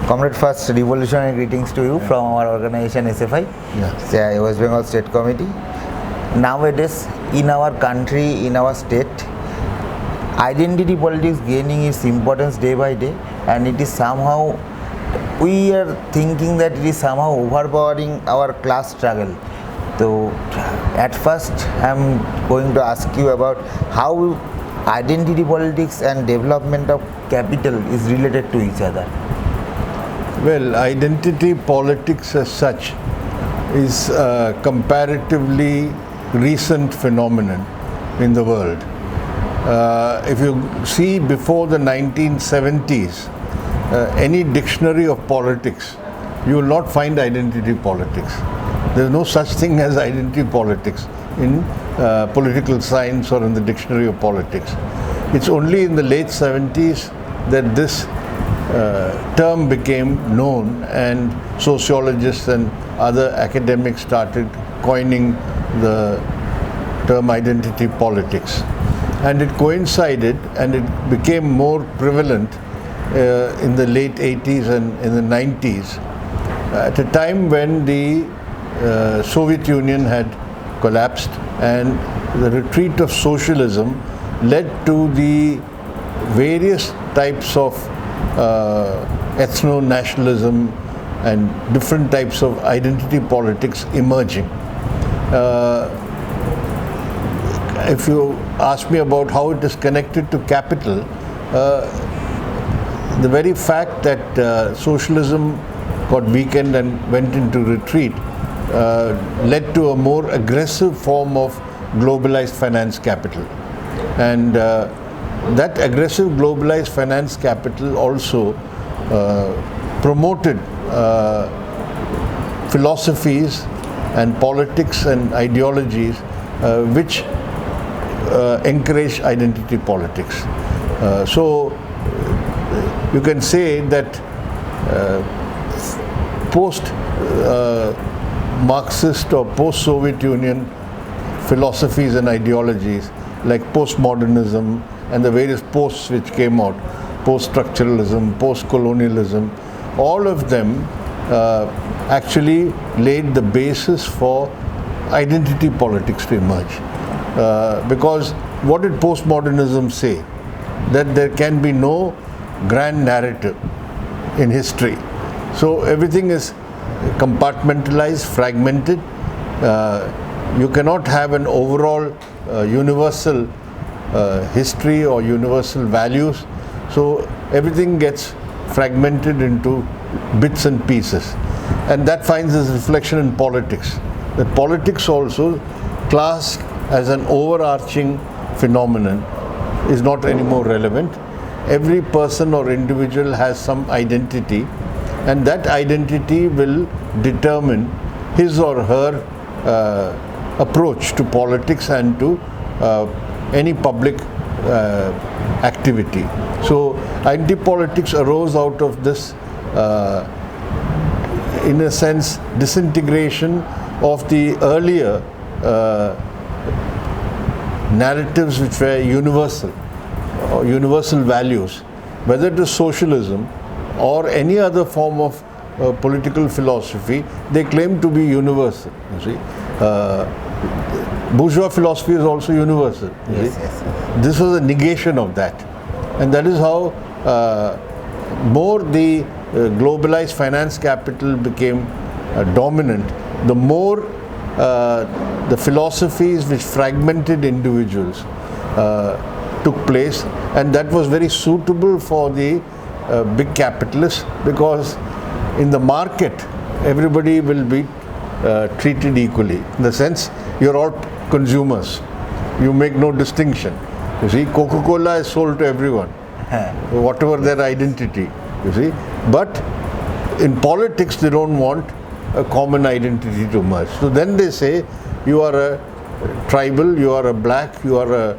Comrade, first revolutionary greetings to you from our organization SFI, West Bengal State Committee. Nowadays, in our country, in our state, identity politics gaining its importance day by day, and it is somehow, we are thinking that it is somehow overpowering our class struggle. So, at first, I am going to ask you about how identity politics and development of capital is related to each other. Well, identity politics as such is a comparatively recent phenomenon in the world. If you see before the 1970s, any dictionary of politics, you will not find identity politics. There is no such thing as identity politics in political science or in the dictionary of politics. It's only in the late 70s that this term became known, and sociologists and other academics started coining the term identity politics. And it coincided and it became more prevalent in the late 80s and in the 90s, at a time when the Soviet Union had collapsed and the retreat of socialism led to the various types of ethno-nationalism and different types of identity politics emerging. If you ask me about how it is connected to capital, the very fact that socialism got weakened and went into retreat led to a more aggressive form of globalized finance capital. And that aggressive globalized finance capital also promoted philosophies and politics and ideologies which encourage identity politics. So you can say that post-Marxist or post-Soviet Union philosophies and ideologies like postmodernism and the various posts which came out, post-structuralism, post-colonialism, all of them actually laid the basis for identity politics to emerge. Because what did postmodernism say? That there can be no grand narrative in history. So everything is compartmentalized, fragmented. You cannot have an overall universal history or universal values. So everything gets fragmented into bits and pieces. And that finds its reflection in politics. That politics also, class as an overarching phenomenon, is not anymore relevant. Every person or individual has some identity, and that identity will determine his or her approach to politics and to any public activity. So identity politics arose out of this, in a sense, disintegration of the earlier narratives which were universal, or universal values, whether it is socialism or any other form of political philosophy. They claim to be universal. You see, bourgeois philosophy is also universal. Yes. This was a negation of that, and that is how more the globalized finance capital became dominant. The more the philosophies which fragmented individuals took place, and that was very suitable for the big capitalists, because in the market everybody will be treated equally, in the sense you're all consumers, you make no distinction. You see, Coca-Cola is sold to everyone, whatever their identity, you see. But in politics they don't want a common identity to merge. So then they say you are a tribal, you are a black, you are a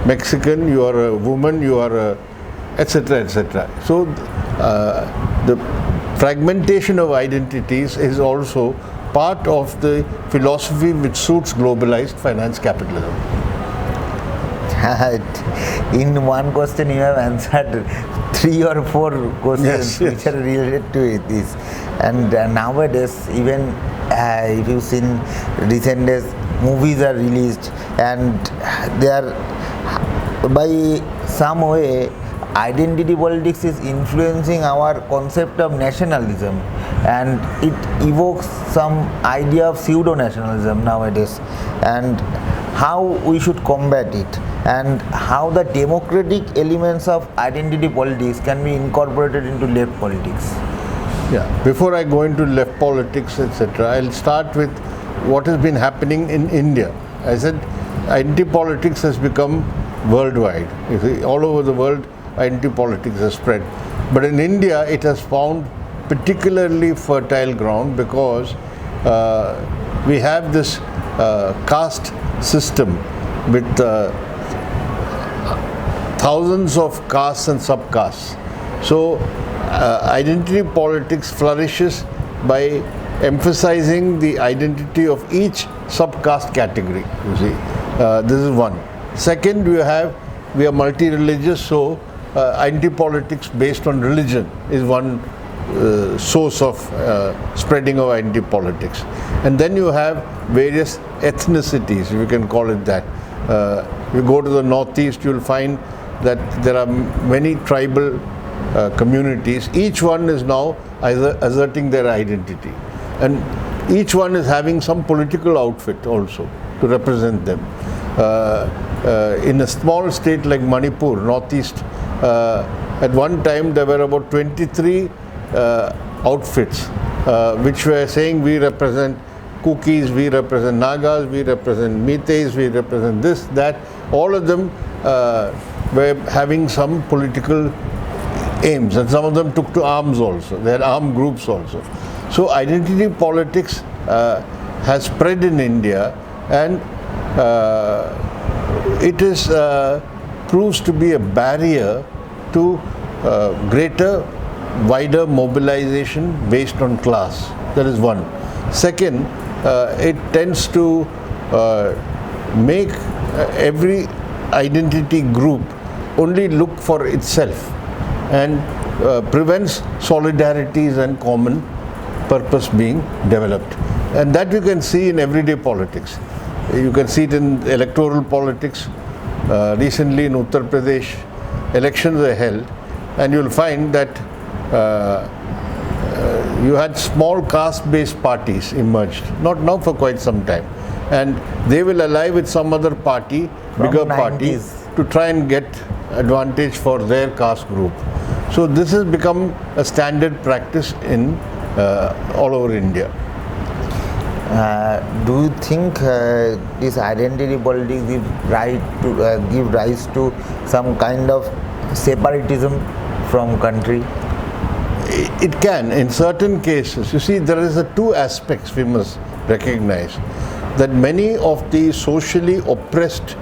Mexican, you are a woman, you are a etc. etc. So the fragmentation of identities is also part of the philosophy which suits globalized finance capitalism. in one question you have answered 3 or 4 questions which are related to this. And nowadays, even if you've seen recent days, movies are released and they are by some way identity politics is influencing our concept of nationalism, and it evokes some idea of pseudo-nationalism nowadays, and how we should combat it, and how the democratic elements of identity politics can be incorporated into left politics. Yeah, before I go into left politics, etc., I'll start with what has been happening in India. I said identity politics has become worldwide. You see, all over the world, identity politics has spread. But in India, it has found particularly fertile ground because we have this caste system with thousands of castes and subcastes. So identity politics flourishes by emphasizing the identity of each subcaste category. You see, this is one. Second, we are multi-religious, so identity politics based on religion is one source of spreading of identity politics. And then you have various ethnicities, if you can call it that. You go to the northeast, you'll find that there are many tribal communities. Each one is now asserting their identity, and each one is having some political outfit also to represent them. In a small state like Manipur, northeast, at one time there were about 23 outfits which were saying we represent Kukis, we represent Nagas, we represent Meiteis, we represent this, that. All of them were having some political aims, and some of them took to arms also. They had armed groups also. So identity politics has spread in India, and it is proves to be a barrier to greater, wider mobilization based on class. That is one. Second, it tends to make every identity group only look for itself, and prevents solidarities and common purpose being developed. And that you can see in everyday politics. You can see it in electoral politics. Recently in Uttar Pradesh, elections are held, and you'll find that you had small caste-based parties emerged, not now, for quite some time, and they will ally with some other party, bigger party, to try and get advantage for their caste group. So this has become a standard practice in all over India. Do you think this identity politics give rise to some kind of separatism from country? It can, in certain cases. You see, there is two aspects we must recognize. That many of the socially oppressed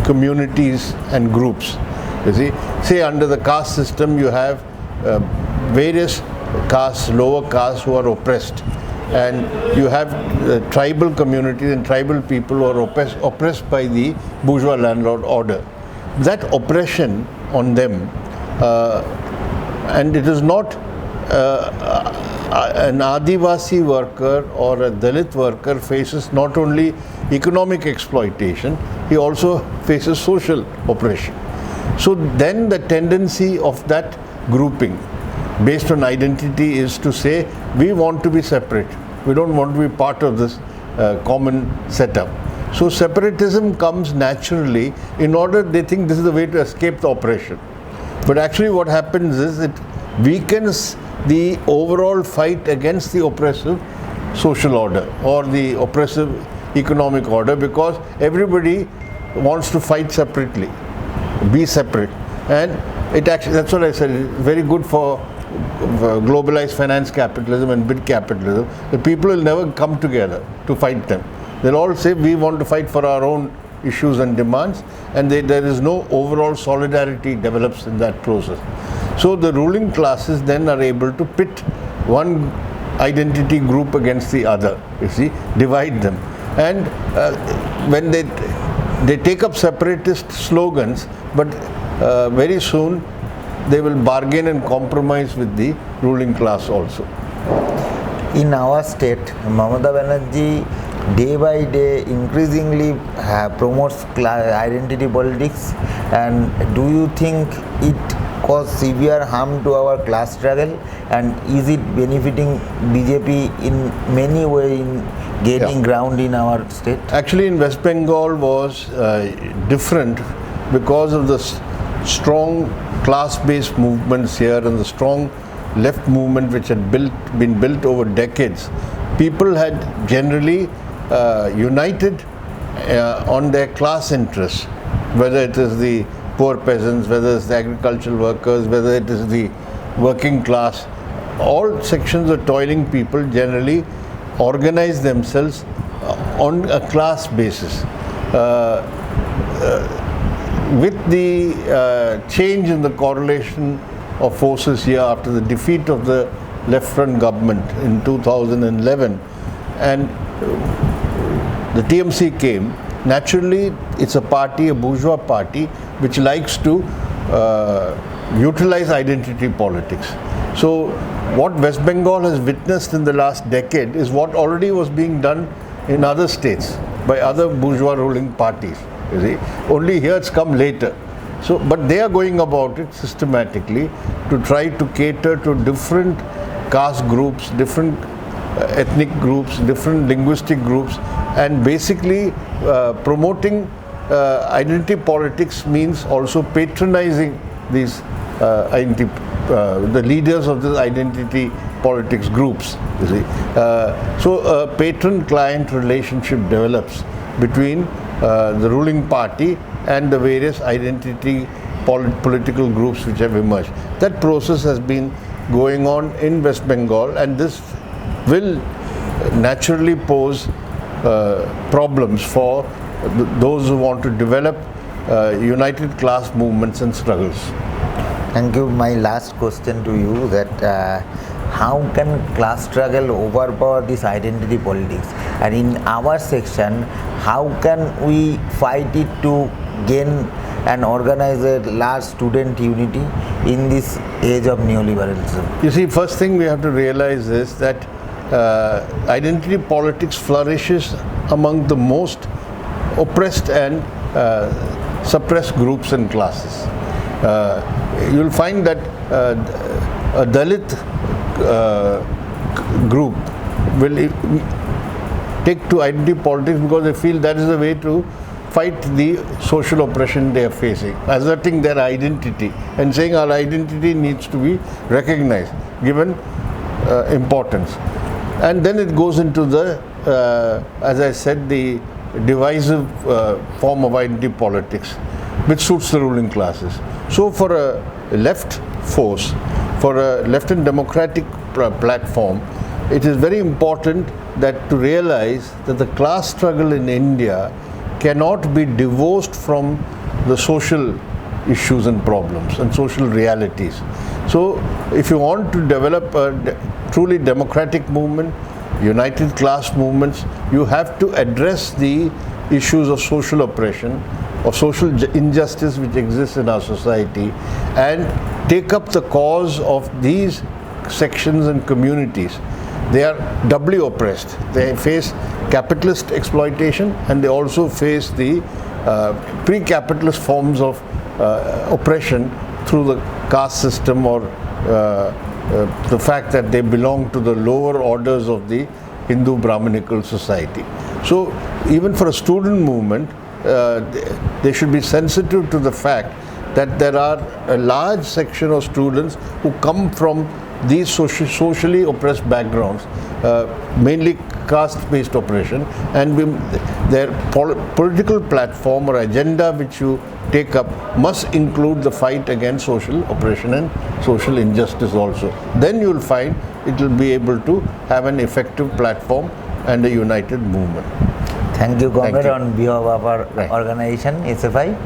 communities and groups, you see, say under the caste system you have various castes, lower castes who are oppressed, and you have tribal communities and tribal people who are oppressed by the bourgeois landlord order. That oppression on them, and it is not an Adivasi worker or a Dalit worker faces not only economic exploitation, he also faces social oppression. So then the tendency of that grouping based on identity is to say, we want to be separate. We don't want to be part of this common setup. So separatism comes naturally in order, they think this is the way to escape the oppression. But actually what happens is it weakens the overall fight against the oppressive social order or the oppressive economic order, because everybody wants to fight separately, be separate. And it actually, that's what I said, it's very good for globalized finance capitalism and bid capitalism. The people will never come together to fight them. They'll all say we want to fight for our own issues and demands, and there is no overall solidarity develops in that process. So the ruling classes then are able to pit one identity group against the other, you see, divide them. And when they they take up separatist slogans, but very soon they will bargain and compromise with the ruling class also. In our state, Mamata Banerjee day by day increasingly promotes identity politics, and do you think it cause severe harm to our class struggle, and is it benefiting BJP in many ways in gaining ground in our state? Actually, in West Bengal was different because of the strong class-based movements here and the strong left movement which had been built over decades. People had generally united on their class interests, whether it is the poor peasants, whether it's the agricultural workers, whether it is the working class. All sections of toiling people generally organize themselves on a class basis. With the change in the correlation of forces here after the defeat of the left front government in 2011 and the TMC came, naturally it's a party, a bourgeois party, which likes to utilize identity politics. So what West Bengal has witnessed in the last decade is what already was being done in other states by other bourgeois ruling parties. You see, only here it's come later. So, but they are going about it systematically to try to cater to different caste groups, different ethnic groups, different linguistic groups, and basically promoting identity politics means also patronizing these the leaders of this identity politics groups. You see, so a patron-client relationship develops between the ruling party and the various identity political groups which have emerged. That process has been going on in West Bengal, and this will naturally pose problems for those who want to develop united class movements and struggles. Thank you. My last question to you, that how can class struggle overpower this identity politics, and in our section how can we fight it to gain and organize a large student unity in this age of neoliberalism? You see, first thing we have to realize is that identity politics flourishes among the most oppressed and suppressed groups and classes. You'll find that a Dalit group will take to identity politics because they feel that is the way to fight the social oppression they are facing, asserting their identity and saying our identity needs to be recognized, given importance. And then it goes into the, as I said, the divisive form of identity politics, which suits the ruling classes. So for a left force, for a left and democratic platform, it is very important that to realize that the class struggle in India cannot be divorced from the social issues and problems and social realities. So if you want to develop a truly democratic movement, united class movements, you have to address the issues of social oppression, of social injustice which exists in our society, and take up the cause of these sections and communities. They are doubly oppressed. They face capitalist exploitation, and they also face the pre-capitalist forms of oppression through the caste system, or the fact that they belong to the lower orders of the Hindu Brahminical society. So even for a student movement, they should be sensitive to the fact that there are a large section of students who come from these socially oppressed backgrounds, mainly caste-based oppression, and their political platform or agenda which you take up must include the fight against social oppression and social injustice also. Then you will find it will be able to have an effective platform and a united movement. Thank you, Comrade, on behalf of our organization SFI.